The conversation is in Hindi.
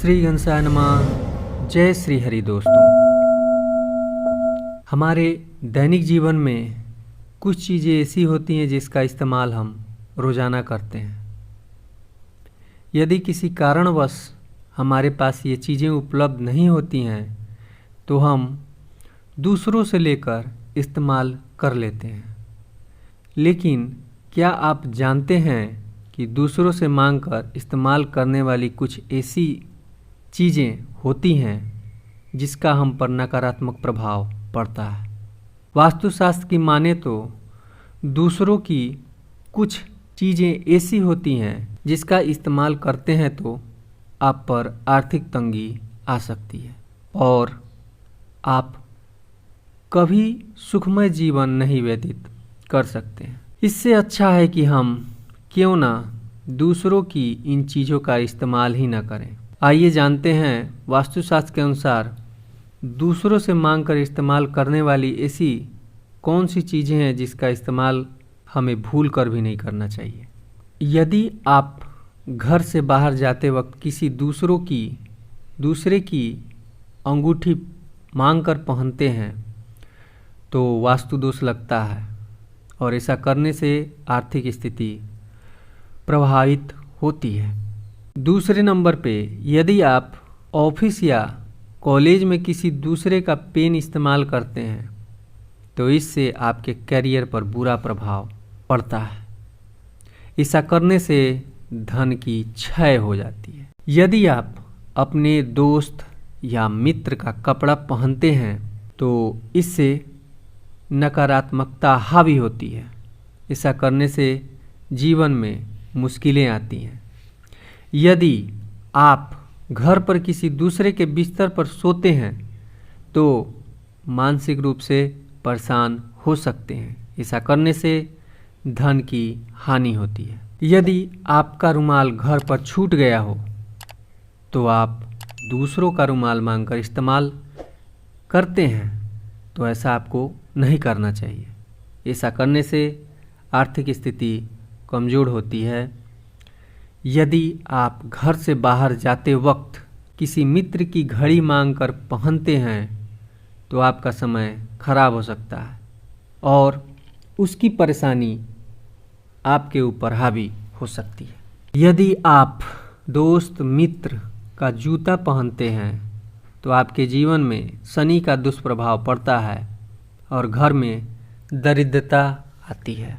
श्री गणेशाय नमः। जय श्री हरि। दोस्तों, हमारे दैनिक जीवन में कुछ चीज़ें ऐसी होती हैं जिसका इस्तेमाल हम रोज़ाना करते हैं। यदि किसी कारणवश हमारे पास ये चीज़ें उपलब्ध नहीं होती हैं तो हम दूसरों से लेकर इस्तेमाल कर लेते हैं। लेकिन क्या आप जानते हैं कि दूसरों से मांगकर इस्तेमाल करने वाली कुछ ऐसी चीज़ें होती हैं जिसका हम पर नकारात्मक प्रभाव पड़ता है। वास्तुशास्त्र की माने तो दूसरों की कुछ चीज़ें ऐसी होती हैं जिसका इस्तेमाल करते हैं तो आप पर आर्थिक तंगी आ सकती है और आप कभी सुखमय जीवन नहीं व्यतीत कर सकते हैं। इससे अच्छा है कि हम क्यों ना दूसरों की इन चीज़ों का इस्तेमाल ही ना करें। आइए जानते हैं वास्तुशास्त्र के अनुसार दूसरों से मांगकर इस्तेमाल करने वाली ऐसी कौन सी चीज़ें हैं जिसका इस्तेमाल हमें भूल कर भी नहीं करना चाहिए। यदि आप घर से बाहर जाते वक्त किसी दूसरे की अंगूठी मांगकर पहनते हैं तो वास्तु दोष लगता है और ऐसा करने से आर्थिक स्थिति प्रभावित होती है। दूसरे नंबर पे, यदि आप ऑफिस या कॉलेज में किसी दूसरे का पेन इस्तेमाल करते हैं तो इससे आपके करियर पर बुरा प्रभाव पड़ता है। ऐसा करने से धन की क्षय हो जाती है। यदि आप अपने दोस्त या मित्र का कपड़ा पहनते हैं तो इससे नकारात्मकता हावी होती है। ऐसा करने से जीवन में मुश्किलें आती हैं। यदि आप घर पर किसी दूसरे के बिस्तर पर सोते हैं तो मानसिक रूप से परेशान हो सकते हैं। ऐसा करने से धन की हानि होती है। यदि आपका रुमाल घर पर छूट गया हो तो आप दूसरों का रुमाल मांगकर इस्तेमाल करते हैं तो ऐसा आपको नहीं करना चाहिए। ऐसा करने से आर्थिक स्थिति कमज़ोर होती है। यदि आप घर से बाहर जाते वक्त किसी मित्र की घड़ी मांगकर पहनते हैं तो आपका समय खराब हो सकता है और उसकी परेशानी आपके ऊपर हावी हो सकती है। यदि आप दोस्त मित्र का जूता पहनते हैं तो आपके जीवन में शनि का दुष्प्रभाव पड़ता है और घर में दरिद्रता आती है।